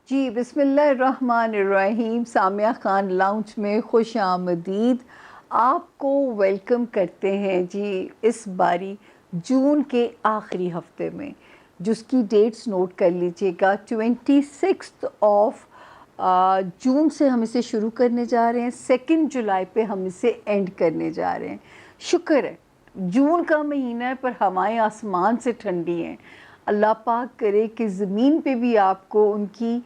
جی بسم اللہ الرحمن الرحیم. سامیہ خان لاؤنج میں خوش آمدید. آپ کو ویلکم کرتے ہیں جی اس باری جون کے آخری ہفتے میں، جس کی ڈیٹس نوٹ کر لیجئے گا. 26 آف جون سے ہم اسے شروع کرنے جا رہے ہیں، 2 جولائی پہ ہم اسے اینڈ کرنے جا رہے ہیں. شکر ہے جون کا مہینہ ہے پر ہوائیں آسمان سے ٹھنڈی ہیں. اللہ پاک کرے کہ زمین پہ بھی آپ کو ان کی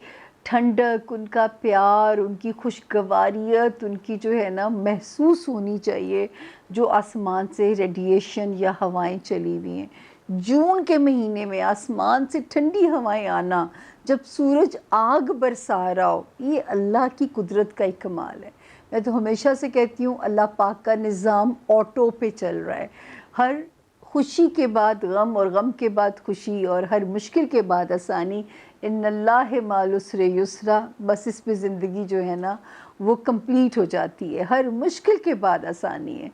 ٹھنڈک، ان کا پیار، ان کی خوشگواریت، ان کی جو ہے نا محسوس ہونی چاہیے، جو آسمان سے ریڈیشن یا ہوائیں چلی ہوئی ہیں. جون کے مہینے میں آسمان سے ٹھنڈی ہوائیں آنا، جب سورج آگ برسا رہا ہو، یہ اللہ کی قدرت کا ایک کمال ہے. میں تو ہمیشہ سے کہتی ہوں اللہ پاک کا نظام آٹو پہ چل رہا ہے. ہر خوشی کے بعد غم اور غم کے بعد خوشی، اور ہر مشکل کے بعد آسانی. ان اللہ مع العسر یسرا، بس اس پہ زندگی جو ہے نا وہ کمپلیٹ ہو جاتی ہے. ہر مشکل کے بعد آسانی ہے.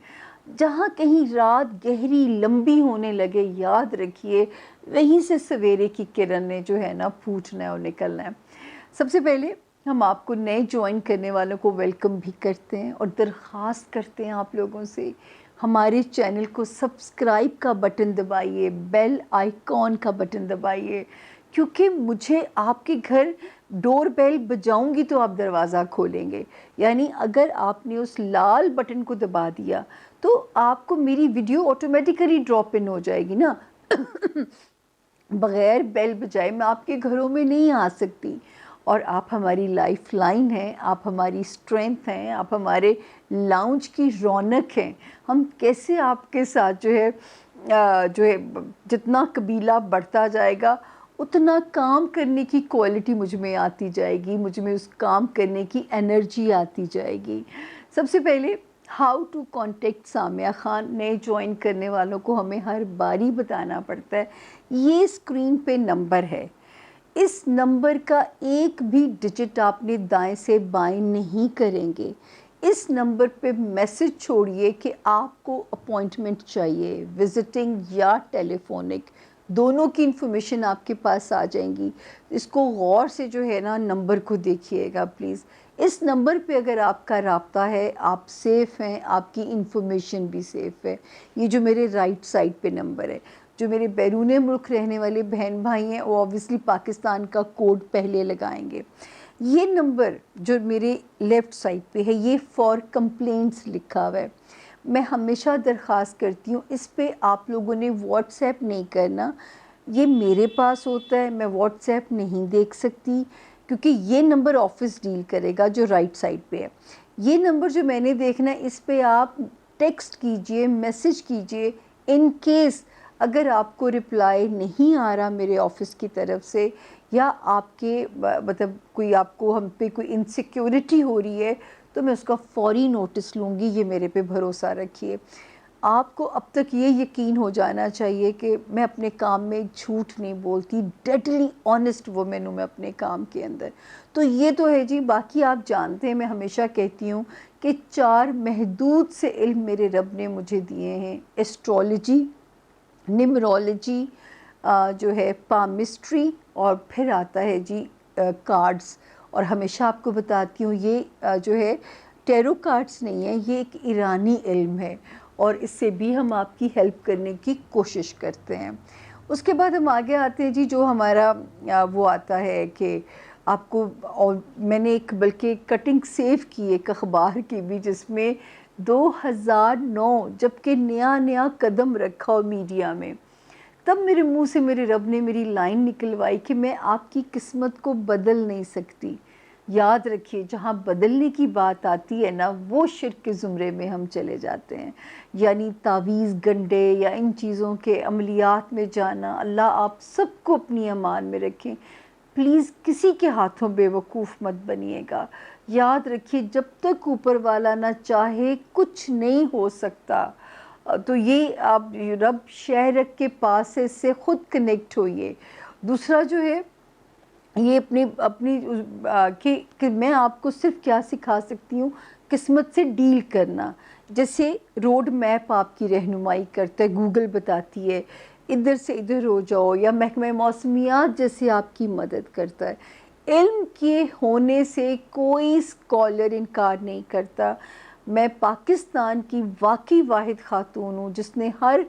جہاں کہیں رات گہری لمبی ہونے لگے، یاد رکھیے وہیں سے سویرے کی کرن نے جو ہے نا پھوٹنا ہے اور نکلنا ہے. سب سے پہلے ہم آپ کو نئے جوائن کرنے والوں کو ویلکم بھی کرتے ہیں اور درخواست کرتے ہیں آپ لوگوں سے ہمارے چینل کو سبسکرائب کا بٹن دبائیے، بیل آئیکن کا بٹن دبائیے، کیونکہ مجھے آپ کے گھر ڈور بیل بجاؤں گی تو آپ دروازہ کھولیں گے. یعنی اگر آپ نے اس لال بٹن کو دبا دیا تو آپ کو میری ویڈیو آٹومیٹیکلی ڈراپ ان ہو جائے گی نا. بغیر بیل بجائے میں آپ کے گھروں میں نہیں آ سکتی. اور آپ ہماری لائف لائن ہیں، آپ ہماری اسٹرینتھ ہیں، آپ ہمارے لاؤنج کی رونق ہیں. ہم کیسے آپ کے ساتھ جو ہے جتنا قبیلہ بڑھتا جائے گا اتنا کام کرنے کی کوالٹی مجھ میں آتی جائے گی، مجھ میں اس کام کرنے کی انرجی آتی جائے گی. سب سے پہلے how to contact Samiya Khan. نئے جوائن کرنے والوں کو ہمیں ہر باری بتانا پڑتا ہے. یہ اسکرین پہ نمبر ہے، اس نمبر کا ایک بھی ڈیجٹ آپ نے دائیں سے بائیں نہیں کریں گے. اس نمبر پہ میسج چھوڑیے کہ آپ کو اپوائنٹمنٹ چاہیے، وزٹنگ یا ٹیلی فونک، دونوں کی انفارمیشن آپ کے پاس آ جائیں گی. اس کو غور سے جو ہے نا نمبر کو دیکھیے گا پلیز. اس نمبر پہ اگر آپ کا رابطہ ہے آپ سیف ہیں، آپ کی انفارمیشن بھی سیف ہے. یہ جو میرے رائٹ سائڈ پہ نمبر ہے، جو میرے بیرون ملک رہنے والے بہن بھائی ہیں وہ اوبویسلی پاکستان کا کوڈ پہلے لگائیں گے. یہ نمبر جو میرے لیفٹ سائڈ پہ ہے یہ فار کمپلینٹس لکھا ہوا ہے. میں ہمیشہ درخواست کرتی ہوں اس پہ آپ لوگوں نے واٹس ایپ نہیں کرنا. یہ میرے پاس ہوتا ہے، میں واٹس ایپ نہیں دیکھ سکتی کیونکہ یہ نمبر آفس ڈیل کرے گا جو رائٹ سائڈ پہ ہے. یہ نمبر جو میں نے دیکھنا ہے اس پہ آپ ٹیکسٹ کیجئے، میسج کیجئے. ان کیس اگر آپ کو رپلائی نہیں آ رہا میرے آفس کی طرف سے، یا آپ کے مطلب کوئی آپ کو ہم پہ کوئی انسیکیورٹی ہو رہی ہے تو میں اس کا فوری نوٹس لوں گی. یہ میرے پہ بھروسہ رکھیے. آپ کو اب تک یہ یقین ہو جانا چاہیے کہ میں اپنے کام میں جھوٹ نہیں بولتی، ڈیڈلی آنیسٹ وومن ہوں میں اپنے کام کے اندر. تو یہ تو ہے جی. باقی آپ جانتے ہیں میں ہمیشہ کہتی ہوں کہ 4 محدود سے علم میرے رب نے مجھے دیے ہیں: ایسٹرولوجی، نیمرولوجی، جو ہے پامسٹری، اور پھر آتا ہے جی کارڈز. اور ہمیشہ آپ کو بتاتی ہوں یہ جو ہے ٹیرو کارڈز نہیں ہے، یہ ایک ایرانی علم ہے اور اس سے بھی ہم آپ کی ہیلپ کرنے کی کوشش کرتے ہیں. اس کے بعد ہم آگے آتے ہیں جی جو ہمارا وہ آتا ہے کہ آپ کو، اور میں نے ایک بلکہ کٹنگ سیو کی ایک اخبار کی بھی جس میں 2009 جب کہ نیا قدم رکھا ہو میڈیا میں، تب میرے منہ سے میرے رب نے میری لائن نکلوائی کہ میں آپ کی قسمت کو بدل نہیں سکتی. یاد رکھیے جہاں بدلنے کی بات آتی ہے نا وہ شرک کے زمرے میں ہم چلے جاتے ہیں. یعنی تعویذ گنڈے یا ان چیزوں کے عملیات میں جانا. اللہ آپ سب کو اپنی امان میں رکھیں. پلیز کسی کے ہاتھوں بے وقوف مت بنیے گا. یاد رکھیے جب تک اوپر والا نہ چاہے کچھ نہیں ہو سکتا. تو یہ آپ رب شہرک کے پاس سے اس سے خود کنیکٹ ہوئیے. دوسرا جو ہے یہ اپنی کہ میں آپ کو صرف کیا سکھا سکتی ہوں، قسمت سے ڈیل کرنا. جیسے روڈ میپ آپ کی رہنمائی کرتا ہے، گوگل بتاتی ہے ادھر سے ادھر ہو جاؤ، یا محکمہ موسمیات جیسے آپ کی مدد کرتا ہے. علم کے ہونے سے کوئی اسکالر انکار نہیں کرتا. میں پاکستان کی واقعی واحد خاتون ہوں جس نے ہر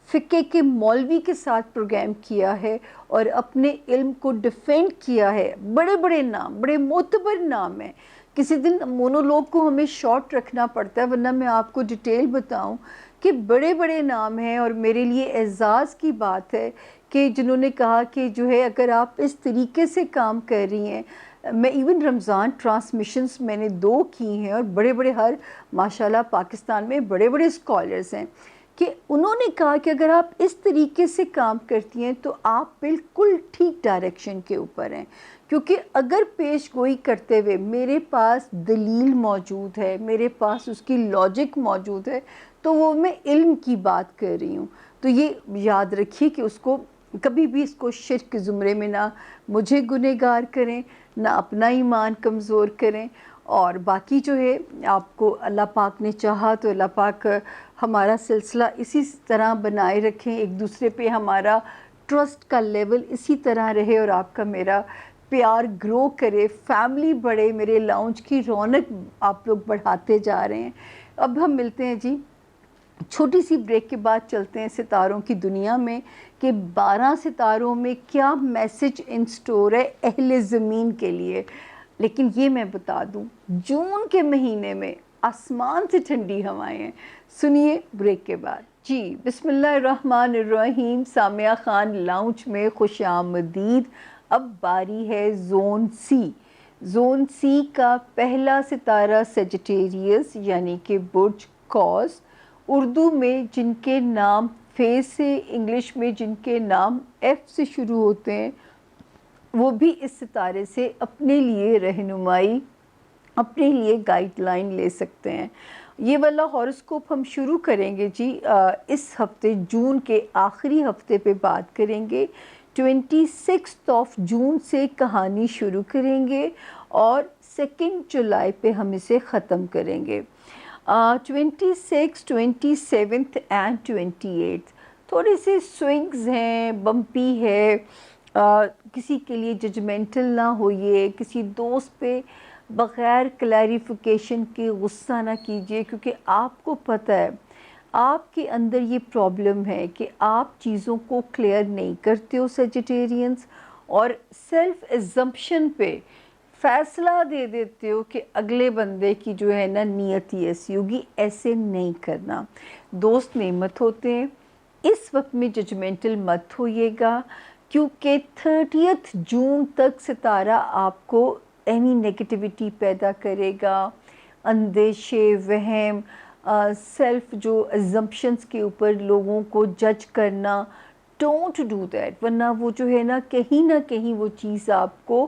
فقہ کے مولوی کے ساتھ پروگرام کیا ہے اور اپنے علم کو ڈیفینڈ کیا ہے. بڑے بڑے نام، بڑے معتبر نام ہیں. کسی دن مونولوگ کو ہمیں شارٹ رکھنا پڑتا ہے، ورنہ میں آپ کو ڈیٹیل بتاؤں کہ بڑے بڑے نام ہیں. اور میرے لیے اعزاز کی بات ہے کہ جنہوں نے کہا کہ جو ہے اگر آپ اس طریقے سے کام کر رہی ہیں. میں ایون رمضان ٹرانسمیشنز میں نے 2 کی ہیں اور بڑے بڑے ہر ماشاءاللہ پاکستان میں بڑے بڑے اسکالرز ہیں کہ انہوں نے کہا کہ اگر آپ اس طریقے سے کام کرتی ہیں تو آپ بالکل ٹھیک ڈائریکشن کے اوپر ہیں. کیونکہ اگر پیش گوئی کرتے ہوئے میرے پاس دلیل موجود ہے، میرے پاس اس کی لاجک موجود ہے، تو وہ میں علم کی بات کر رہی ہوں. تو یہ یاد رکھیے کہ اس کو کبھی بھی اس کو شرک کے زمرے میں نہ مجھے گنہگار کریں، نہ اپنا ایمان کمزور کریں. اور باقی جو ہے آپ کو اللہ پاک نے چاہا تو اللہ پاک ہمارا سلسلہ اسی طرح بنائے رکھیں، ایک دوسرے پہ ہمارا ٹرسٹ کا لیول اسی طرح رہے اور آپ کا میرا پیار گرو کرے، فیملی بڑھے، میرے لاؤنج کی رونق آپ لوگ بڑھاتے جا رہے ہیں. اب ہم ملتے ہیں جی چھوٹی سی بریک کے بعد، چلتے ہیں ستاروں کی دنیا میں کہ 12 ستاروں میں کیا میسج ان سٹور ہے اہل زمین کے لیے. لیکن یہ میں بتا دوں جون کے مہینے میں آسمان سے ٹھنڈی ہوائیں ہیں. سنیے بریک کے بعد. جی بسم اللہ الرحمن الرحیم. سامعہ خان لاؤنج میں خوش آمدید. اب باری ہے زون سی. زون سی کا پہلا ستارہ سیجیٹیریس یعنی کہ برج قوس، اردو میں جن کے نام فے سے، انگلش میں جن کے نام ایف سے شروع ہوتے ہیں، وہ بھی اس ستارے سے اپنے لیے رہنمائی، اپنے لیے گائیڈ لائن لے سکتے ہیں. یہ والا ہاروسکوپ ہم شروع کریں گے جی اس ہفتے، جون کے آخری ہفتے پہ بات کریں گے. 26 جون سے کہانی شروع کریں گے اور 2 جولائی پہ ہم اسے ختم کریں گے. 26، 27 اینڈ 28 تھوڑے سے سوئنگز ہیں، بمپی ہے. کسی کے لیے ججمنٹل نہ ہوئیے، کسی دوست پہ بغیر کلیریفیکیشن کے غصہ نہ کیجیے، کیونکہ آپ کو پتہ ہے آپ کے اندر یہ پرابلم ہے کہ آپ چیزوں کو کلیئر نہیں کرتے ہو سیجیٹیرینز، اور سیلف ایزمپشن پہ فیصلہ دے دیتے ہو کہ اگلے بندے کی جو ہے نا نیت ہی ایسی ہوگی. ایسے نہیں کرنا. دوست نعمت ہوتے ہیں، اس وقت میں ججمنٹل مت ہوئیے گا، کیونکہ 30 جون تک ستارہ آپ کو اینی نیگیٹیوٹی پیدا کرے گا، اندیشے، وہم، سیلف جو ایزمپشنز کے اوپر لوگوں کو جج کرنا. ڈونٹ ڈو دیٹ، ورنہ وہ جو ہے نا کہیں وہ چیز آپ کو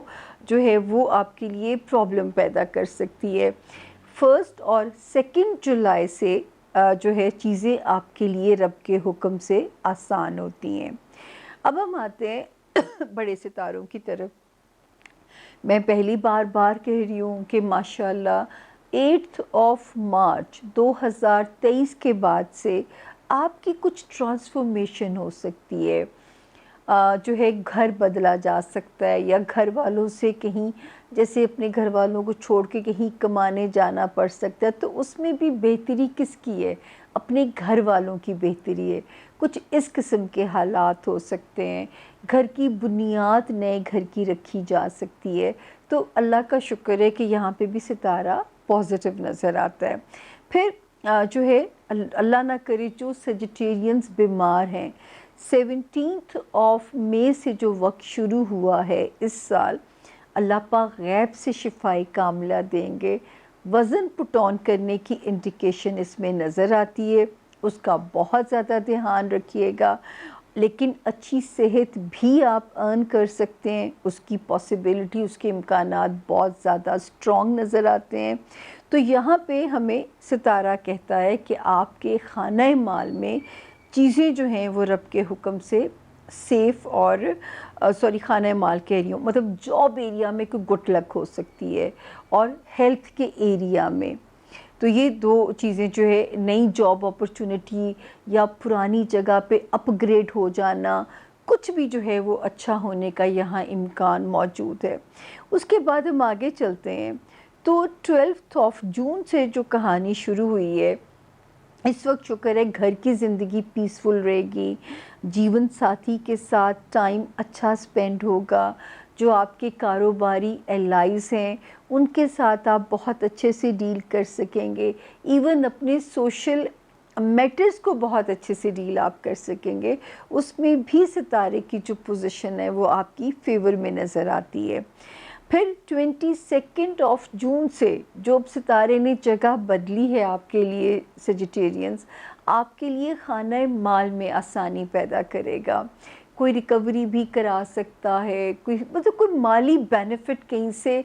جو ہے وہ آپ کے لیے پرابلم پیدا کر سکتی ہے. 1 اور 2 جولائی سے جو ہے چیزیں آپ کے لیے رب کے حکم سے آسان ہوتی ہیں. اب ہم آتے ہیں بڑے ستاروں کی طرف. میں پہلی بار کہہ رہی ہوں کہ ماشاءاللہ 8 مارچ 2023 کے بعد سے آپ کی کچھ ٹرانسفارمیشن ہو سکتی ہے. جو ہے گھر بدلا جا سکتا ہے، یا گھر والوں سے کہیں جیسے اپنے گھر والوں کو چھوڑ کے کہیں کمانے جانا پڑ سکتا ہے. تو اس میں بھی بہتری کس کی ہے؟ اپنے گھر والوں کی بہتری ہے. کچھ اس قسم کے حالات ہو سکتے ہیں. گھر کی بنیاد نئے گھر کی رکھی جا سکتی ہے. تو اللہ کا شکر ہے کہ یہاں پہ بھی ستارہ پازیٹیو نظر آتا ہے. پھر جو ہے اللہ نہ کرے جو سیجیٹیرینز بیمار ہیں، 17 مئی سے جو وقت شروع ہوا ہے اس سال، اللہ پاک غیب سے شفائی کاملہ دیں گے. وزن پٹ آن کرنے کی انڈیکیشن اس میں نظر آتی ہے، اس کا بہت زیادہ دھیان رکھیے گا. لیکن اچھی صحت بھی آپ ارن کر سکتے ہیں، اس کی پاسبلٹی، اس کے امکانات بہت زیادہ اسٹرانگ نظر آتے ہیں. تو یہاں پہ ہمیں ستارہ کہتا ہے کہ آپ کے خانہ مال میں چیزیں جو ہیں وہ رب کے حکم سے سیف، اور خانہ مال کہہ رہی ہوں، مطلب جاب ایریا میں کوئی گٹ لک ہو سکتی ہے، اور ہیلتھ کے ایریا میں. تو یہ 2 چیزیں جو ہے، نئی جاب اپرچونٹی یا پرانی جگہ پہ اپ گریڈ ہو جانا، کچھ بھی جو ہے وہ اچھا ہونے کا یہاں امکان موجود ہے۔ اس کے بعد ہم آگے چلتے ہیں تو 12 جون سے جو کہانی شروع ہوئی ہے، اس وقت شکر ہے گھر کی زندگی پیسفل رہے گی، جیون ساتھی کے ساتھ ٹائم اچھا سپینڈ ہوگا، جو آپ کے کاروباری الائز ہیں ان کے ساتھ آپ بہت اچھے سے ڈیل کر سکیں گے، ایون اپنے سوشل میٹرز کو بہت اچھے سے ڈیل آپ کر سکیں گے، اس میں بھی ستارے کی جو پوزیشن ہے وہ آپ کی فیور میں نظر آتی ہے۔ پھر 22 جون سے جو اب ستارے نے جگہ بدلی ہے آپ کے لیے سیجیٹیرینز، آپ کے لیے خانہ مال میں آسانی پیدا کرے گا، کوئی ریکوری بھی کرا سکتا ہے، کوئی مالی بینیفٹ کہیں سے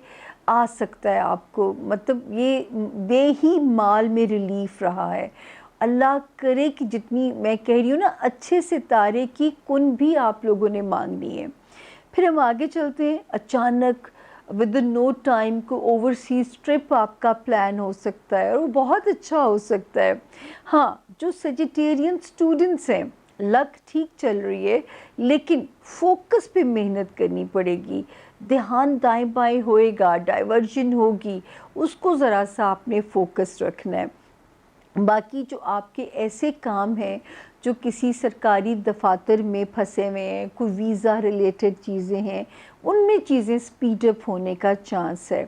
آ سکتا ہے آپ کو، مطلب یہ بے ہی مال میں ریلیف رہا ہے۔ اللہ کرے کہ جتنی میں کہہ رہی ہوں نا اچھے ستارے کی کن بھی آپ لوگوں نے مانگنی ہے۔ پھر ہم آگے چلتے ہیں، اچانک ودن نو ٹائم کو اوورسیز ٹرپ آپ کا پلان ہو سکتا ہے اور وہ بہت اچھا ہو سکتا ہے۔ ہاں، جو سیجیٹیرین اسٹوڈنٹس ہیں لک ٹھیک چل رہی ہے لیکن فوکس پہ محنت کرنی پڑے گی، دھیان دائیں بائیں ہوئے گا، ڈائیورژن ہوگی، اس کو ذرا سا آپ نے فوکس رکھنا ہے۔ باقی جو آپ کے ایسے کام ہیں جو کسی سرکاری دفاتر میں پھنسے ہوئے ہیں، کوئی ویزا ریلیٹڈ چیزیں ہیں، ان میں چیزیں سپیڈ اپ ہونے کا چانس ہے۔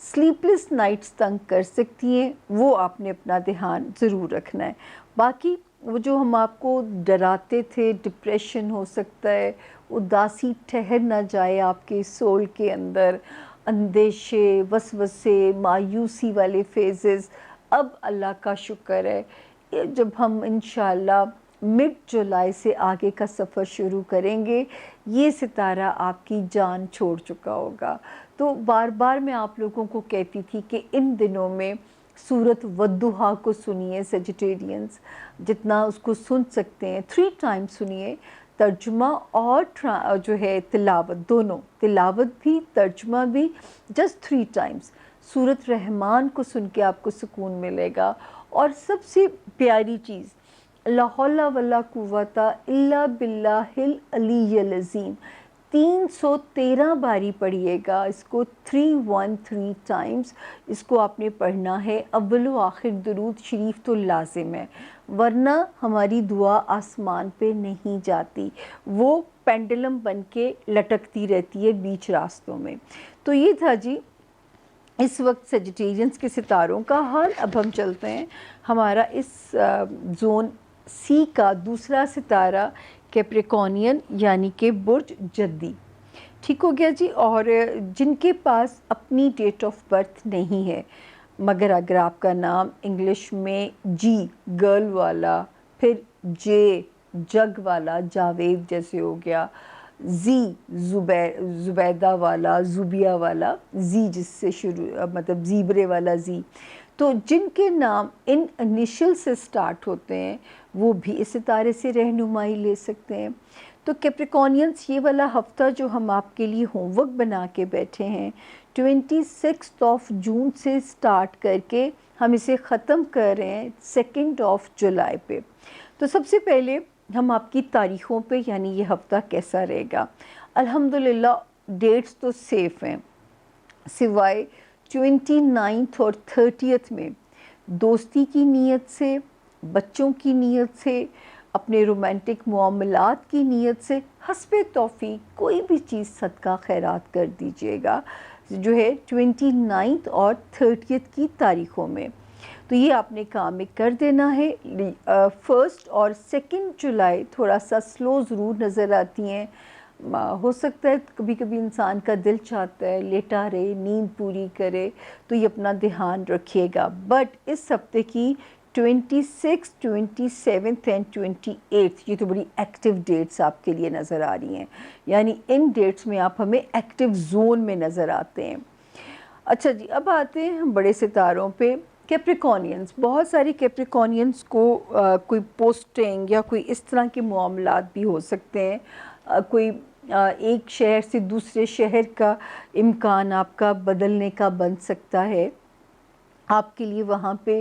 سلیپ لیس نائٹس تنگ کر سکتی ہیں، وہ آپ نے اپنا دھیان ضرور رکھنا ہے۔ باقی وہ جو ہم آپ کو ڈراتے تھے، ڈپریشن ہو سکتا ہے، اداسی ٹھہر نہ جائے آپ کے سول کے اندر، اندیشے، وسوسے، مایوسی والے فیزز، اب اللہ کا شکر ہے جب ہم انشاءاللہ مڈ جولائی سے آگے کا سفر شروع کریں گے، یہ ستارہ آپ کی جان چھوڑ چکا ہوگا۔ تو بار بار میں آپ لوگوں کو کہتی تھی کہ ان دنوں میں سورت والضحیٰ کو سنیے سیجیٹیرینز، جتنا اس کو سن سکتے ہیں 3 ٹائم سنیے، ترجمہ اور جو ہے تلاوت، دونوں، تلاوت بھی ترجمہ بھی، جسٹ 3 ٹائمز۔ سورت رحمان کو سن کے آپ کو سکون ملے گا، اور سب سے پیاری چیز لا حول ولا قوت الا باللہ العلی العظیم 313 باری پڑھیے گا اس کو، 313 ٹائمز اس کو آپ نے پڑھنا ہے۔ اول و آخر درود شریف تو لازم ہے، ورنہ ہماری دعا آسمان پہ نہیں جاتی، وہ پینڈلم بن کے لٹکتی رہتی ہے بیچ راستوں میں۔ تو یہ تھا جی اس وقت سیجیٹیرینز کے ستاروں کا حال۔ اب ہم چلتے ہیں ہمارا اس زون سی کا دوسرا ستارہ کیپریکونین یعنی کہ برج جدی، ٹھیک ہو گیا جی، اور جن کے پاس اپنی ڈیٹ آف برتھ نہیں ہے، مگر اگر آپ کا نام انگلش میں جی گرل والا، پھر جے جگ والا، جاوید جیسے ہو گیا، زی زبیدہ والا، زوبیہ والا، زی جس سے شروع مطلب زیبرے والا زی، تو جن کے نام ان انیشل سے سٹارٹ ہوتے ہیں وہ بھی اس ستارے سے رہنمائی لے سکتے ہیں۔ تو کیپریکونینز یہ والا ہفتہ جو ہم آپ کے لیے ہوم ورک بنا کے بیٹھے ہیں 26 جون سے سٹارٹ کر کے ہم اسے ختم کر رہے ہیں 2 جولائی پہ۔ تو سب سے پہلے ہم آپ کی تاریخوں پہ یعنی یہ ہفتہ کیسا رہے گا۔ الحمدللہ ڈیٹس تو سیف ہیں، سوائے 29 اور 30 میں دوستی کی نیت سے، بچوں کی نیت سے، اپنے رومانٹک معاملات کی نیت سے حسب توفیق کوئی بھی چیز صدقہ خیرات کر دیجیے گا، جو ہے 29 اور 30 کی تاریخوں میں۔ تو یہ آپ نے کام میں کر دینا ہے۔ 1 اور 2 جولائی تھوڑا سا سلو ضرور نظر آتی ہیں، ہو سکتا ہے کبھی کبھی انسان کا دل چاہتا ہے لیٹا رہے، نیند پوری کرے، تو یہ اپنا دھیان رکھیے گا۔ بٹ اس ہفتے کی 26، 27 اینڈ 28 یہ تو بڑی ایکٹیو ڈیٹس آپ کے لیے نظر آ رہی ہیں، یعنی ان ڈیٹس میں آپ ہمیں ایکٹیو زون میں نظر آتے ہیں۔ اچھا جی، اب آتے ہیں ہم بڑے ستاروں پہ، کیپریکونینز۔ بہت ساری کیپریکونینز کو کوئی پوسٹنگ یا کوئی اس طرح کے معاملات بھی ہو سکتے ہیں، کوئی ایک شہر سے دوسرے شہر کا امکان آپ کا بدلنے کا بن سکتا ہے۔ آپ کے لیے وہاں پہ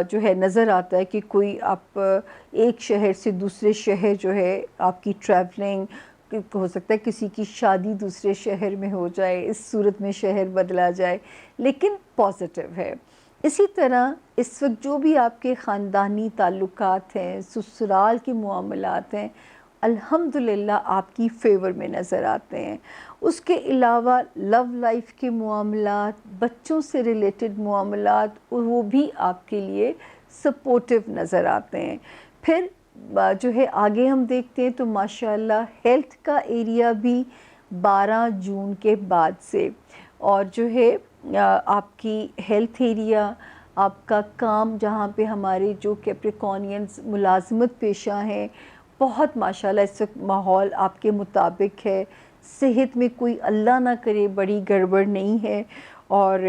جو ہے نظر آتا ہے کہ کوئی آپ ایک شہر سے دوسرے شہر جو ہے آپ کی ٹریولنگ ہو سکتا ہے، کسی کی شادی دوسرے شہر میں ہو جائے، اس صورت میں شہر بدلا جائے، لیکن پازیٹیو ہے۔ اسی طرح اس وقت جو بھی آپ کے خاندانی تعلقات ہیں، سسرال کے معاملات ہیں، الحمدللہ آپ کی فیور میں نظر آتے ہیں۔ اس کے علاوہ لو لائف کے معاملات، بچوں سے ریلیٹڈ معاملات، وہ بھی آپ کے لیے سپورٹیو نظر آتے ہیں۔ پھر جو ہے آگے ہم دیکھتے ہیں تو ماشاءاللہ ہیلتھ کا ایریا بھی 12 جون کے بعد سے، اور جو ہے آپ کی ہیلتھ ایریا، آپ کا کام جہاں پہ ہمارے جو کیپریکونینز ملازمت پیشہ ہیں، بہت ماشاءاللہ اس وقت ماحول آپ کے مطابق ہے، صحت میں کوئی اللہ نہ کرے بڑی گڑبڑ نہیں ہے، اور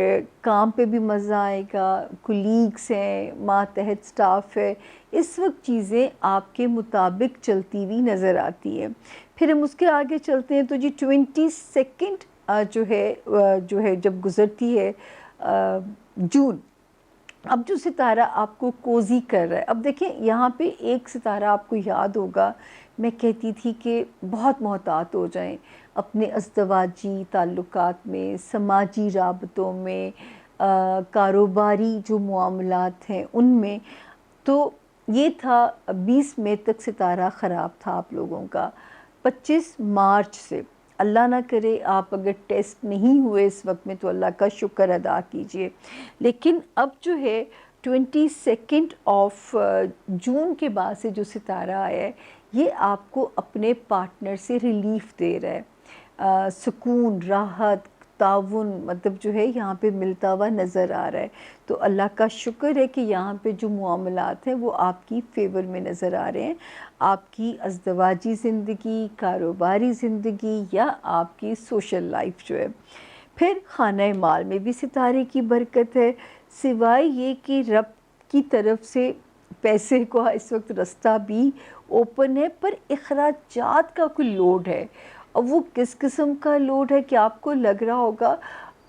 کام پہ بھی مزہ آئے گا، کولیگس ہیں، ماتحت سٹاف ہے، اس وقت چیزیں آپ کے مطابق چلتی ہوئی نظر آتی ہیں۔ پھر ہم اس کے آگے چلتے ہیں تو جی 22 جو ہے جب گزرتی ہے جون، اب جو ستارہ آپ کو کوزی کر رہا ہے، اب دیکھیں یہاں پہ ایک ستارہ آپ کو یاد ہوگا، میں کہتی تھی کہ بہت محتاط ہو جائیں اپنے ازدواجی تعلقات میں، سماجی رابطوں میں، کاروباری جو معاملات ہیں ان میں۔ تو یہ تھا 20 مئی تک ستارہ خراب تھا آپ لوگوں کا۔ 25 مارچ سے اللہ نہ کرے آپ اگر ٹیسٹ نہیں ہوئے اس وقت میں تو اللہ کا شکر ادا کیجئے، لیکن اب جو ہے 22 جون کے بعد سے جو ستارہ آیا ہے، یہ آپ کو اپنے پارٹنر سے ریلیف دے رہا ہے، سکون، راحت، تعاون مطلب جو ہے یہاں پہ ملتا ہوا نظر آ رہا ہے۔ تو اللہ کا شکر ہے کہ یہاں پہ جو معاملات ہیں وہ آپ کی فیور میں نظر آ رہے ہیں، آپ کی ازدواجی زندگی، کاروباری زندگی یا آپ کی سوشل لائف جو ہے۔ پھر خانہ مال میں بھی ستارے کی برکت ہے، سوائے یہ کہ رب کی طرف سے پیسے کو اس وقت رستہ بھی اوپن ہے، پر اخراجات کا کوئی لوڈ ہے۔ اب وہ کس قسم کا لوڈ ہے کہ آپ کو لگ رہا ہوگا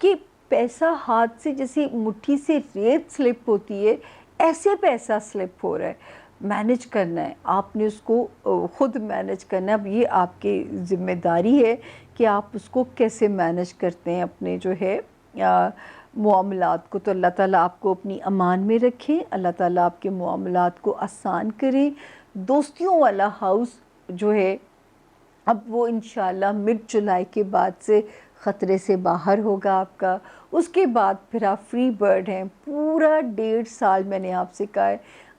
کہ پیسہ ہاتھ سے جیسے مٹھی سے ریت سلپ ہوتی ہے، ایسے پیسہ سلپ ہو رہا ہے، مینج کرنا ہے آپ نے، اس کو خود مینج کرنا ہے۔ اب یہ آپ کی ذمہ داری ہے کہ آپ اس کو کیسے مینج کرتے ہیں اپنے جو ہے معاملات کو۔ تو اللہ تعالیٰ آپ کو اپنی امان میں رکھیں، اللہ تعالیٰ آپ کے معاملات کو آسان کریں۔ دوستیوں والا ہاؤس جو ہے اب وہ انشاءاللہ مڈ جولائی کے بعد سے خطرے سے باہر ہوگا آپ کا، اس کے بعد پھر آپ فری برڈ ہیں پورا 1.5 سال۔ میں نے آپ سے کہا ہے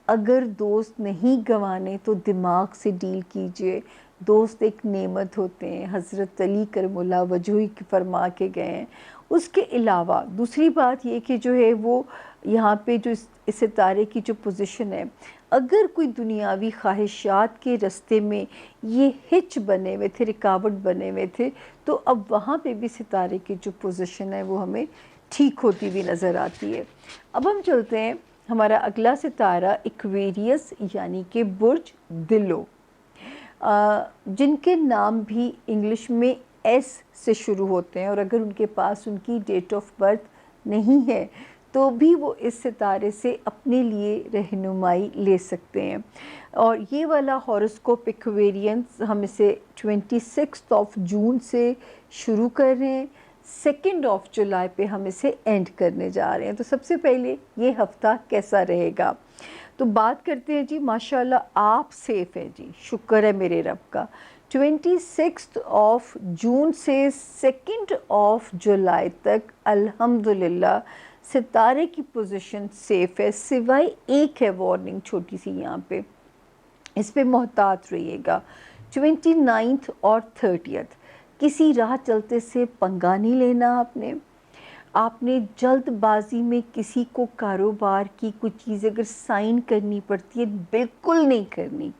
اگر دوست نہیں گنوانے تو دماغ سے ڈیل کیجئے، دوست ایک نعمت ہوتے ہیں، حضرت علی کرم اللہ وجہہ کی فرما کے گئے ہیں۔ اس کے علاوہ دوسری بات یہ کہ جو ہے وہ یہاں پہ جو اس ستارے کی جو پوزیشن ہے، اگر کوئی دنیاوی خواہشات کے رستے میں یہ ہچ بنے ہوئے تھے، رکاوٹ بنے ہوئے تھے، تو اب وہاں پہ بھی ستارے کی جو پوزیشن ہے وہ ہمیں ٹھیک ہوتی ہوئی نظر آتی ہے۔ اب ہم چلتے ہیں ہمارا اگلا ستارہ ایکویریس یعنی کہ برج دلو، جن کے نام بھی انگلش میں ایس سے شروع ہوتے ہیں، اور اگر ان کے پاس ان کی ڈیٹ آف برتھ نہیں ہے تو بھی وہ اس ستارے سے اپنے لیے رہنمائی لے سکتے ہیں۔ اور یہ والا ہاروسکوپ ایکویرینس ہم اسے 26 جون سے شروع کر رہے ہیں، 2 جولائی پہ ہم اسے اینڈ کرنے جا رہے ہیں۔ تو سب سے پہلے یہ ہفتہ کیسا رہے گا، تو بات کرتے ہیں جی ماشاءاللہ آپ سیف ہیں جی، شکر ہے میرے رب کا۔ 26 جون سے 2 جولائی تک الحمدللہ ستارے کی پوزیشن سیف ہے، سوائے ایک ہے وارننگ چھوٹی سی یہاں پہ، اس پہ محتاط رہیے گا۔ 29 اور 30 کسی راہ چلتے سے پنگا نہیں لینا آپ نے جلد بازی میں کسی کو کاروبار کی کوئی چیز اگر سائن کرنی پڑتی ہے بالکل نہیں کرنی،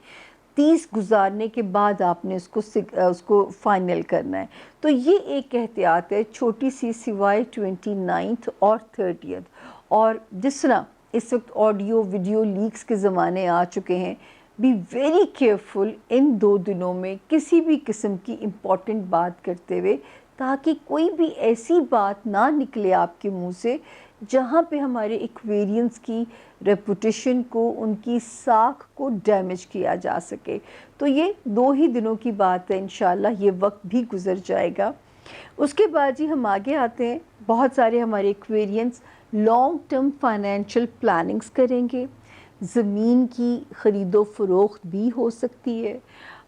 30 گزارنے کے بعد آپ نے اس کو فائنل کرنا ہے۔ تو یہ ایک احتیاط ہے چھوٹی سی، سوائے 29 اور 30۔ اور جس طرح اس وقت آڈیو ویڈیو لیکس کے زمانے آ چکے ہیں، بی ویری کیئرفل ان 2 دنوں میں کسی بھی قسم کی امپورٹنٹ بات کرتے ہوئے، تاکہ کوئی بھی ایسی بات نہ نکلے آپ کے منہ سے جہاں پہ ہمارے ایکویرینس کی ریپوٹیشن کو، ان کی ساکھ کو ڈیمیج کیا جا سکے. تو یہ 2 ہی دنوں کی بات ہے، انشاءاللہ یہ وقت بھی گزر جائے گا. اس کے بعد جی ہم آگے آتے ہیں. بہت سارے ہمارے ایکویرینس لانگ ٹرم فائنینشیل پلاننگز کریں گے. زمین کی خرید و فروخت بھی ہو سکتی ہے.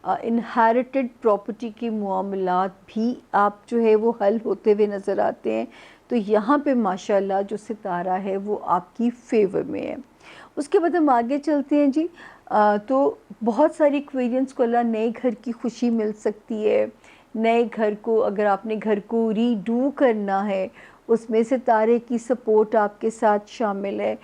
انہیریٹڈ پراپرٹی کے معاملات بھی آپ جو ہے وہ حل ہوتے ہوئے نظر آتے ہیں. تو یہاں پہ ماشاءاللہ جو ستارہ ہے وہ آپ کی فیور میں ہے. اس کے بعد ہم آگے چلتے ہیں جی. تو بہت ساری ایکویرینس کو اللہ نئے گھر کی خوشی مل سکتی ہے. نئے گھر کو، اگر آپ نے گھر کو ری ڈو کرنا ہے، اس میں ستارے کی سپورٹ آپ کے ساتھ شامل ہے.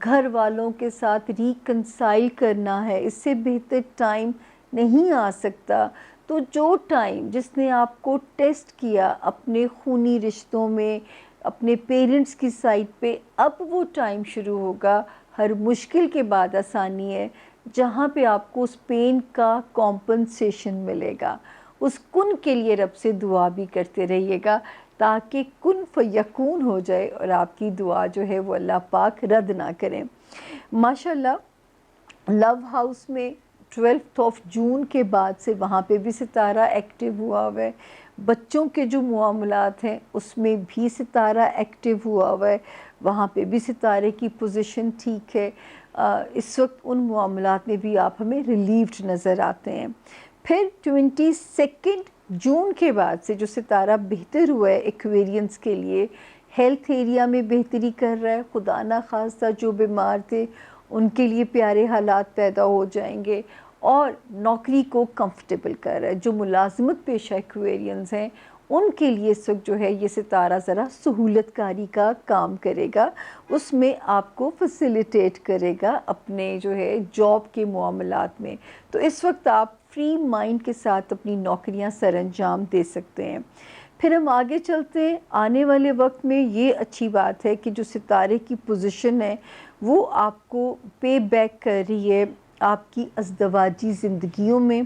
گھر والوں کے ساتھ ریکنسائل کرنا ہے، اس سے بہتر ٹائم نہیں آ سکتا. تو جو ٹائم جس نے آپ کو ٹیسٹ کیا اپنے خونی رشتوں میں، اپنے پیرنٹس کی سائٹ پہ، اب وہ ٹائم شروع ہوگا. ہر مشکل کے بعد آسانی ہے، جہاں پہ آپ کو اس پین کا کمپنسیشن ملے گا. اس کن کے لیے رب سے دعا بھی کرتے رہیے گا تاکہ کن فیکون ہو جائے اور آپ کی دعا جو ہے وہ اللہ پاک رد نہ کریں. ماشاءاللہ لو ہاؤس میں 12 جون کے بعد سے وہاں پہ بھی ستارہ ایکٹیو ہوا ہوا ہے. بچوں کے جو معاملات ہیں اس میں بھی ستارہ ایکٹیو ہوا ہوا ہے، وہاں پہ بھی ستارے کی پوزیشن ٹھیک ہے. اس وقت ان معاملات میں بھی آپ ہمیں ریلیوڈ نظر آتے ہیں. پھر 22 جون کے بعد سے جو ستارہ بہتر ہوا ہے ایکویرینس کے لیے، ہیلتھ ایریا میں بہتری کر رہا ہے. خدا نہ خواستہ جو بیمار تھے ان کے لیے پیارے حالات پیدا ہو جائیں گے، اور نوکری کو کمفرٹیبل کر رہا ہے. جو ملازمت پیشہ ایکویرینس ہیں ان کے لیے اس وقت جو ہے یہ ستارہ ذرا سہولت کاری کا کام کرے گا، اس میں آپ کو فیسیلیٹیٹ کرے گا اپنے جو ہے جاب کے معاملات میں. تو اس وقت آپ فری مائنڈ کے ساتھ اپنی نوکریاں سر انجام دے سکتے ہیں. پھر ہم آگے چلتے ہیں. آنے والے وقت میں یہ اچھی بات ہے کہ جو ستارے کی پوزیشن ہے وہ آپ کو پے بیک کر رہی ہے آپ کی ازدواجی زندگیوں میں.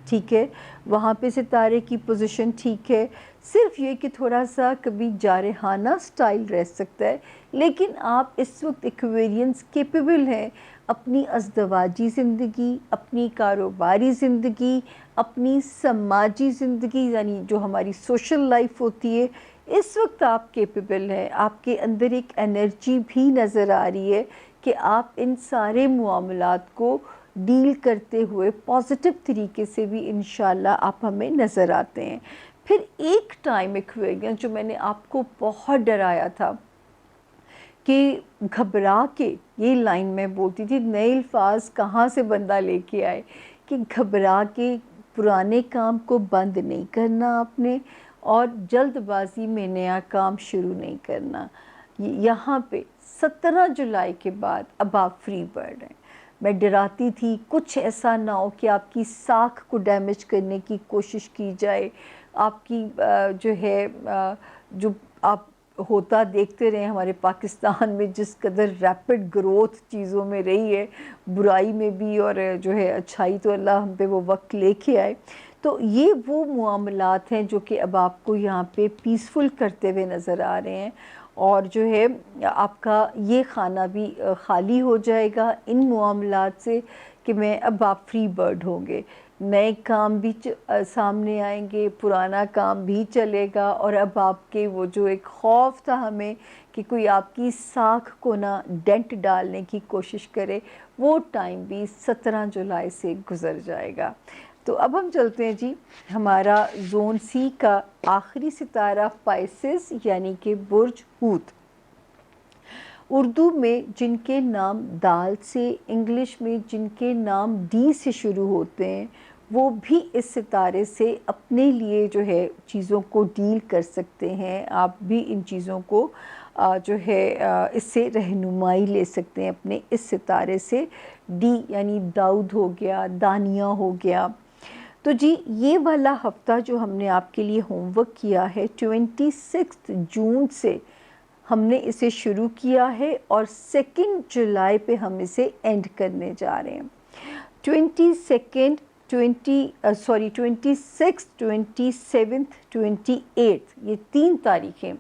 ٹھیک ہے، وہاں پہ ستارے کی پوزیشن ٹھیک ہے. صرف یہ کہ تھوڑا سا کبھی جارحانہ سٹائل رہ سکتا ہے، لیکن آپ اس وقت ایکویرینس کیپیبل ہیں اپنی ازدواجی زندگی، اپنی کاروباری زندگی، اپنی سماجی زندگی، یعنی جو ہماری سوشل لائف ہوتی ہے، اس وقت آپ کیپیبل ہیں. آپ کے اندر ایک انرجی بھی نظر آ رہی ہے کہ آپ ان سارے معاملات کو ڈیل کرتے ہوئے پازیٹیو طریقے سے بھی انشاءاللہ آپ ہمیں نظر آتے ہیں. پھر ایک ٹائم ایکویرینس جو میں نے آپ کو بہت ڈرایا تھا کہ گھبرا کے، یہ لائن میں بولتی تھی، نئے الفاظ کہاں سے بندہ لے کے آئے، کہ گھبرا کے پرانے کام کو بند نہیں کرنا آپ نے، اور جلد بازی میں نیا کام شروع نہیں کرنا. یہاں پہ 17 جولائی کے بعد اب آپ فری برڈ ہیں. میں ڈراتی تھی کچھ ایسا نہ ہو کہ آپ کی ساکھ کو ڈیمیج کرنے کی کوشش کی جائے، آپ کی جو ہے جو آپ ہوتا دیکھتے رہے ہمارے پاکستان میں جس قدر ریپڈ گروتھ چیزوں میں رہی ہے، برائی میں بھی اور جو ہے اچھائی، تو اللہ ہم پہ وہ وقت لے کے آئے. تو یہ وہ معاملات ہیں جو کہ اب آپ کو یہاں پہ پیسفل کرتے ہوئے نظر آ رہے ہیں، اور جو ہے آپ کا یہ خانہ بھی خالی ہو جائے گا ان معاملات سے کہ میں اب آپ فری برڈ ہوں گے. نئے کام بھی سامنے آئیں گے، پرانا کام بھی چلے گا، اور اب آپ کے وہ جو ایک خوف تھا ہمیں کہ کوئی آپ کی ساکھ کو نہ ڈینٹ ڈالنے کی کوشش کرے، وہ ٹائم بھی 17 جولائی سے گزر جائے گا. تو اب ہم چلتے ہیں جی ہمارا زون سی کا آخری ستارہ پائسس یعنی کہ برج حوت. اردو میں جن کے نام دال سے، انگلش میں جن کے نام ڈی سے شروع ہوتے ہیں، وہ بھی اس ستارے سے اپنے لیے جو ہے چیزوں کو ڈیل کر سکتے ہیں. آپ بھی ان چیزوں کو جو ہے اس سے رہنمائی لے سکتے ہیں اپنے اس ستارے سے. ڈی یعنی داؤد ہو گیا، دانیہ ہو گیا. تو جی یہ والا ہفتہ جو ہم نے آپ کے لیے ہوم ورک کیا ہے 26 جون سے ہم نے اسے شروع کیا ہے، اور 2 جولائی پہ ہم اسے اینڈ کرنے جا رہے ہیں. 26، 27، 28 یہ 3 تاریخیں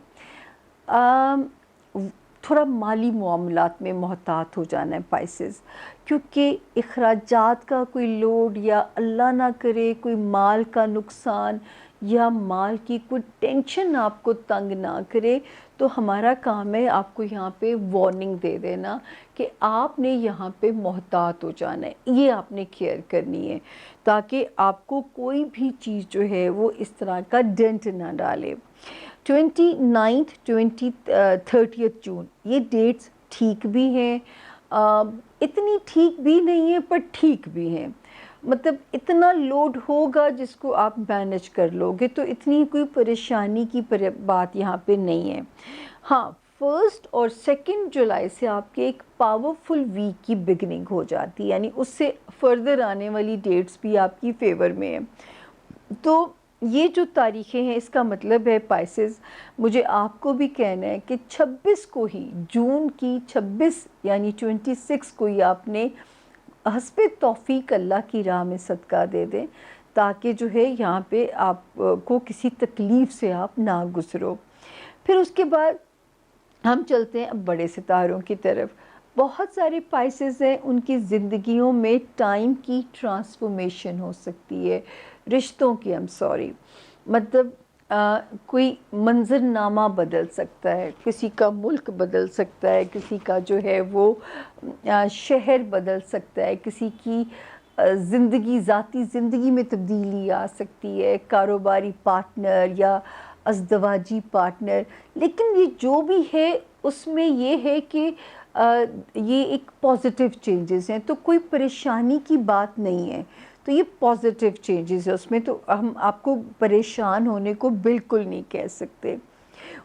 تھوڑا مالی معاملات میں محتاط ہو جانا ہے پائسز، کیونکہ اخراجات کا کوئی لوڈ یا اللہ نہ کرے کوئی مال کا نقصان یا مال کی کوئی ٹینشن آپ کو تنگ نہ کرے، تو ہمارا کام ہے آپ کو یہاں پہ وارننگ دے دینا کہ آپ نے یہاں پہ محتاط ہو جانا ہے، یہ آپ نے کیئر کرنی ہے تاکہ آپ کو کوئی بھی چیز جو ہے وہ اس طرح کا ڈینٹ نہ ڈالے۔ 29 30 جون یہ ڈیٹس ٹھیک بھی ہیں، اتنی ٹھیک بھی نہیں ہیں پر ٹھیک بھی ہیں، مطلب اتنا لوڈ ہوگا جس کو آپ مینج کر لو گے، تو اتنی کوئی پریشانی کی بات یہاں پہ نہیں ہے۔ ہاں 1 اور 2 جولائی سے آپ کے ایک پاورفل ویک کی بگننگ ہو جاتی ہے، یعنی اس سے فردر آنے والی ڈیٹس بھی آپ کی فیور میں ہیں۔ تو یہ جو تاریخیں ہیں اس کا مطلب ہے پائسز، مجھے آپ کو بھی کہنا ہے کہ 26 کو ہی، جون کی 26 یعنی 26 کو ہی آپ نے حسب توفیق اللہ کی راہ میں صدقہ دے دیں، تاکہ جو ہے یہاں پہ آپ کو کسی تکلیف سے آپ نہ گزرو۔ پھر اس کے بعد ہم چلتے ہیں اب بڑے ستاروں کی طرف۔ بہت سارے پائسز ہیں، ان کی زندگیوں میں ٹائم کی ٹرانسفارمیشن ہو سکتی ہے، رشتوں کی مطلب کوئی منظر نامہ بدل سکتا ہے، کسی کا ملک بدل سکتا ہے، کسی کا جو ہے وہ شہر بدل سکتا ہے، کسی کی زندگی ذاتی زندگی میں تبدیلی آ سکتی ہے، کاروباری پارٹنر یا ازدواجی پارٹنر۔ لیکن یہ جو بھی ہے اس میں یہ ہے کہ یہ ایک پازیٹیو چینجز ہیں، تو کوئی پریشانی کی بات نہیں ہے، تو یہ پازیٹیو چینجز ہے اس میں، تو ہم آپ کو پریشان ہونے کو بالکل نہیں کہہ سکتے۔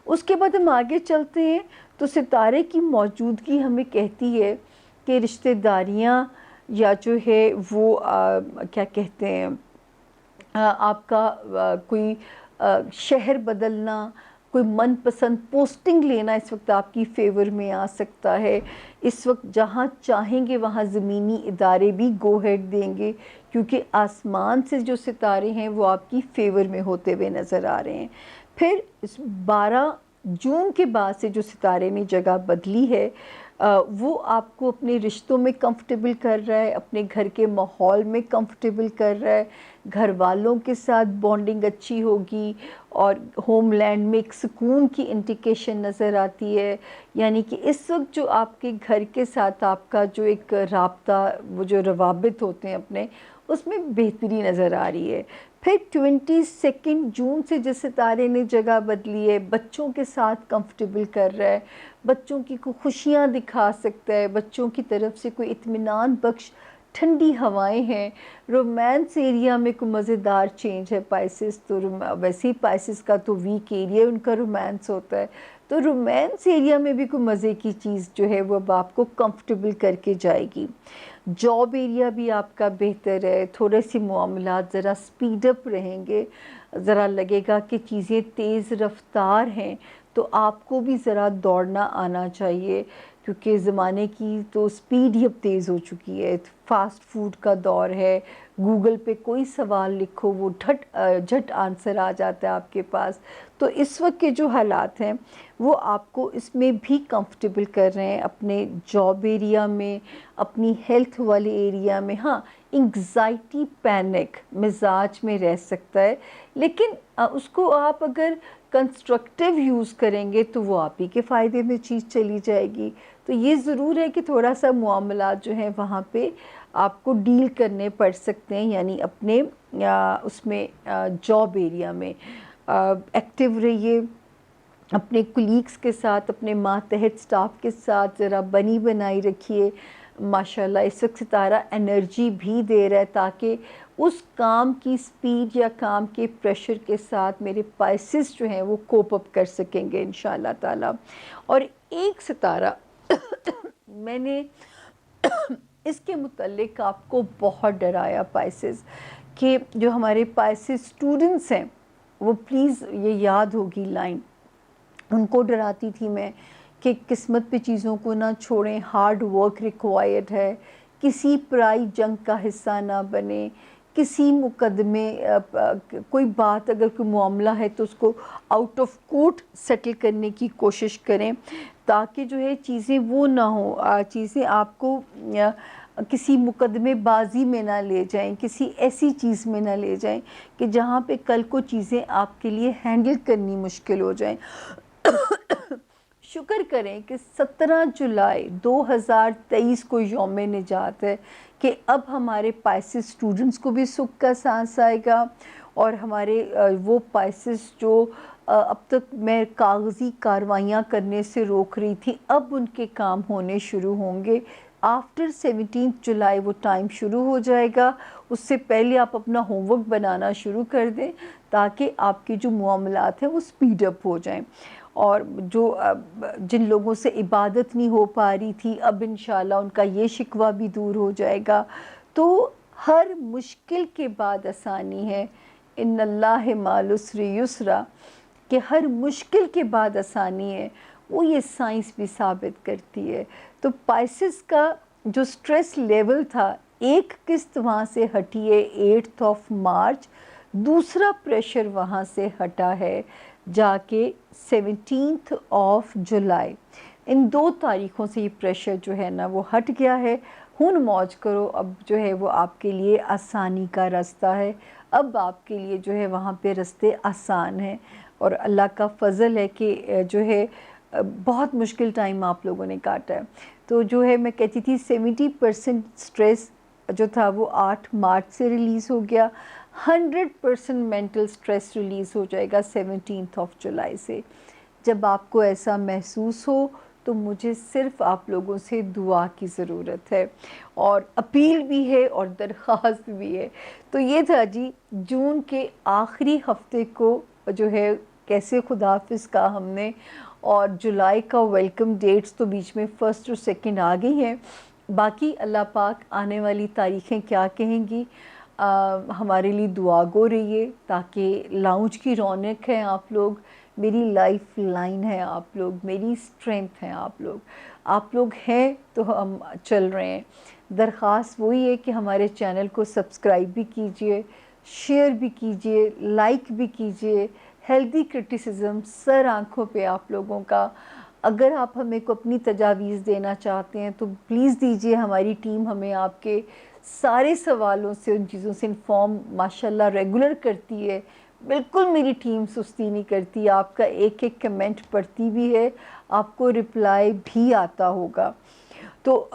اس کے بعد ہم آگے چلتے ہیں تو ستارے کی موجودگی ہمیں کہتی ہے کہ رشتہ داریاں یا جو ہے وہ کیا کہتے ہیں آپ کا کوئی شہر بدلنا، کوئی من پسند پوسٹنگ لینا اس وقت آپ کی فیور میں آ سکتا ہے۔ اس وقت جہاں چاہیں گے وہاں زمینی ادارے بھی گو ہیڈ دیں گے، کیونکہ آسمان سے جو ستارے ہیں وہ آپ کی فیور میں ہوتے ہوئے نظر آ رہے ہیں۔ پھر 12 جون کے بعد سے جو ستارے نے جگہ بدلی ہے وہ آپ کو اپنے رشتوں میں کمفرٹیبل کر رہا ہے، اپنے گھر کے ماحول میں کمفرٹیبل کر رہا ہے، گھر والوں کے ساتھ بانڈنگ اچھی ہوگی، اور ہوم لینڈ میں ایک سکون کی انڈیکیشن نظر آتی ہے، یعنی کہ اس وقت جو آپ کے گھر کے ساتھ آپ کا جو ایک رابطہ، وہ جو روابط ہوتے ہیں اپنے، اس میں بہتری نظر آ رہی ہے۔ پھر 22 جون سے جس ستارے نے جگہ بدلی ہے، بچوں کے ساتھ کمفرٹیبل کر رہا ہے، بچوں کی کوئی خوشیاں دکھا سکتا ہے، بچوں کی طرف سے کوئی اطمینان بخش ٹھنڈی ہوائیں ہیں، رومانس ایریا میں کوئی مزیدار چینج ہے پائسز، تو ویسے ہی پائسز کا تو ویک ایریا ان کا رومانس ہوتا ہے، تو رومانس ایریا میں بھی کوئی مزے کی چیز جو ہے وہ اب آپ کو کمفرٹیبل کر کے جائے گی۔ جاب ایریا بھی آپ کا بہتر ہے، تھوڑے سے معاملات ذرا سپیڈ اپ رہیں گے، ذرا لگے گا کہ چیزیں تیز رفتار ہیں، تو آپ کو بھی ذرا دوڑنا آنا چاہیے، کیونکہ زمانے کی تو سپیڈ ہی اب تیز ہو چکی ہے، فاسٹ فوڈ کا دور ہے، گوگل پہ کوئی سوال لکھو وہ جھٹ آنسر آ جاتا ہے آپ کے پاس، تو اس وقت کے جو حالات ہیں وہ آپ کو اس میں بھی کمفرٹیبل کر رہے ہیں، اپنے جاب ایریا میں، اپنی ہیلتھ والے ایریا میں۔ ہاں انگزائٹی پینک مزاج میں رہ سکتا ہے، لیکن اس کو آپ اگر کنسٹرکٹیو یوز کریں گے تو وہ آپ ہی کے فائدے میں چیز چلی جائے گی، تو یہ ضرور ہے کہ تھوڑا سا معاملات جو ہیں وہاں پہ آپ کو ڈیل کرنے پڑ سکتے ہیں، یعنی اپنے اس میں جاب ایریا میں ایکٹیو رہیے، اپنے کولیگز کے ساتھ، اپنے ماتحت سٹاف کے ساتھ ذرا بنی بنائی رکھیے۔ ماشاءاللہ اس وقت ستارہ انرجی بھی دے رہا ہے تاکہ اس کام کی سپیڈ یا کام کے پریشر کے ساتھ میرے پائسز جو ہیں وہ کوپ اپ کر سکیں گے انشاءاللہ تعالی۔ اور ایک ستارہ میں نے اس کے متعلق آپ کو بہت ڈرایا پائسز، کہ جو ہمارے پائسز اسٹوڈنٹس ہیں وہ پلیز یہ یاد ہوگی لائن، ان کو ڈراتی تھی میں کہ قسمت پہ چیزوں کو نہ چھوڑیں، ہارڈ ورک ریکوائرڈ ہے، کسی پرائی جنگ کا حصہ نہ بنیں، کسی مقدمے کوئی بات اگر کوئی معاملہ ہے تو اس کو آؤٹ آف کورٹ سیٹل کرنے کی کوشش کریں، تاکہ جو ہے چیزیں وہ نہ ہوں، چیزیں آپ کو کسی مقدمے بازی میں نہ لے جائیں، کسی ایسی چیز میں نہ لے جائیں کہ جہاں پہ کل کو چیزیں آپ کے لیے ہینڈل کرنی مشکل ہو جائیں۔ شکر کریں کہ 17 جولائی 2023 کو یوم نجات ہے، کہ اب ہمارے پائسس اسٹوڈنٹس کو بھی سکھ کا سانس آئے گا، اور ہمارے وہ پائسس جو اب تک میں کاغذی کاروائیاں کرنے سے روک رہی تھی، اب ان کے کام ہونے شروع ہوں گے۔ آفٹر 17 جولائی وہ ٹائم شروع ہو جائے گا، اس سے پہلے آپ اپنا ہوم ورک بنانا شروع کر دیں، تاکہ آپ کے جو معاملات ہیں وہ سپیڈ اپ ہو جائیں، اور جو جن لوگوں سے عبادت نہیں ہو پا رہی تھی، اب انشاءاللہ ان کا یہ شکوہ بھی دور ہو جائے گا۔ تو ہر مشکل کے بعد آسانی ہے، ان اللہ مع العسر یسرا، کہ ہر مشکل کے بعد آسانی ہے، وہ یہ سائنس بھی ثابت کرتی ہے۔ تو پائسس کا جو سٹریس لیول تھا، ایک قسط وہاں سے ہٹی ہے 8 مارچ، دوسرا پریشر وہاں سے ہٹا ہے جا کے 17 جولائی۔ ان 2 تاریخوں سے یہ پریشر جو ہے نا وہ ہٹ گیا ہے۔ ہن موج کرو، اب جو ہے وہ آپ کے لیے آسانی کا راستہ ہے، اب آپ کے لیے جو ہے وہاں پہ راستے آسان ہیں، اور اللہ کا فضل ہے کہ جو ہے بہت مشکل ٹائم آپ لوگوں نے کاٹا ہے۔ تو جو ہے میں کہتی تھی 70% سٹریس جو تھا وہ 8 مارچ سے ریلیز ہو گیا، 100% مینٹل سٹریس ریلیز ہو جائے گا 17 جولائی سے۔ جب آپ کو ایسا محسوس ہو تو مجھے صرف آپ لوگوں سے دعا کی ضرورت ہے، اور اپیل بھی ہے اور درخواست بھی ہے۔ تو یہ تھا جی، جون کے آخری ہفتے کو جو ہے کیسے خداحافظ کہا ہم نے، اور جولائی کا ویلکم ڈیٹس تو بیچ میں 1 اور 2 آ گئی ہیں۔ باقی اللہ پاک آنے والی تاریخیں کیا کہیں گی، ہمارے لیے دعا گو رہیے، تاکہ لاؤنج کی رونق ہے آپ لوگ، میری لائف لائن ہے آپ لوگ، میری سٹرینتھ ہیں آپ لوگ ہیں تو ہم چل رہے ہیں۔ درخواست وہی ہے کہ ہمارے چینل کو سبسکرائب بھی کیجئے، شیئر بھی کیجئے، لائک بھی کیجئے۔ ہیلدی کرٹیسزم سر آنکھوں پہ آپ لوگوں کا، اگر آپ ہمیں کو اپنی تجاویز دینا چاہتے ہیں تو پلیز دیجئے، ہماری ٹیم ہمیں آپ کے سارے سوالوں سے، ان چیزوں سے انفارم ماشاءاللہ ریگولر کرتی ہے۔ بالکل میری ٹیم سستی نہیں کرتی، آپ کا ایک ایک کمنٹ پڑھتی بھی ہے، آپ کو رپلائی بھی آتا ہوگا۔ تو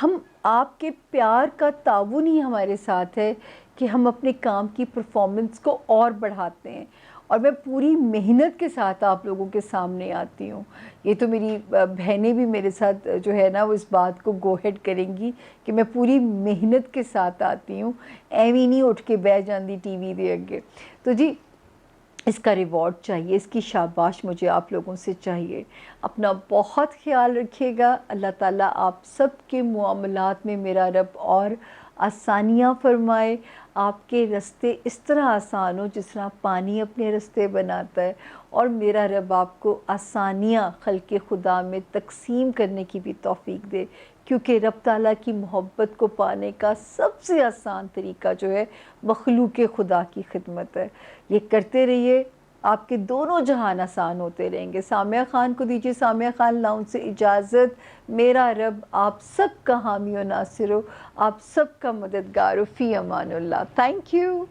ہم آپ کے پیار کا تعاون ہی ہمارے ساتھ ہے کہ ہم اپنے کام کی پرفارمنس کو اور بڑھاتے ہیں، اور میں پوری محنت کے ساتھ آپ لوگوں کے سامنے آتی ہوں۔ یہ تو میری بہنیں بھی میرے ساتھ جو ہے نا وہ اس بات کو گو ہیڈ کریں گی کہ میں پوری محنت کے ساتھ آتی ہوں، ایویں نہیں اٹھ کے بیٹھ جاندی ٹی وی دے اگے۔ تو جی، اس کا ریوارڈ چاہیے، اس کی شاباش مجھے آپ لوگوں سے چاہیے۔ اپنا بہت خیال رکھیے گا، اللہ تعالیٰ آپ سب کے معاملات میں میرا رب اور آسانیاں فرمائے، آپ کے رستے اس طرح آسان ہو جس طرح پانی اپنے رستے بناتا ہے، اور میرا رب آپ کو آسانیاں خلق خدا میں تقسیم کرنے کی بھی توفیق دے، کیونکہ رب تعالیٰ کی محبت کو پانے کا سب سے آسان طریقہ جو ہے مخلوق خدا کی خدمت ہے۔ یہ کرتے رہیے، آپ کے دونوں جہان آسان ہوتے رہیں گے۔ سامیہ خان کو دیجیے، سامیہ خان لاؤنج سے اجازت۔ میرا رب آپ سب کا حامی و ناصر ہو، آپ سب کا مددگار ہو۔ فی امان اللہ۔ Thank you.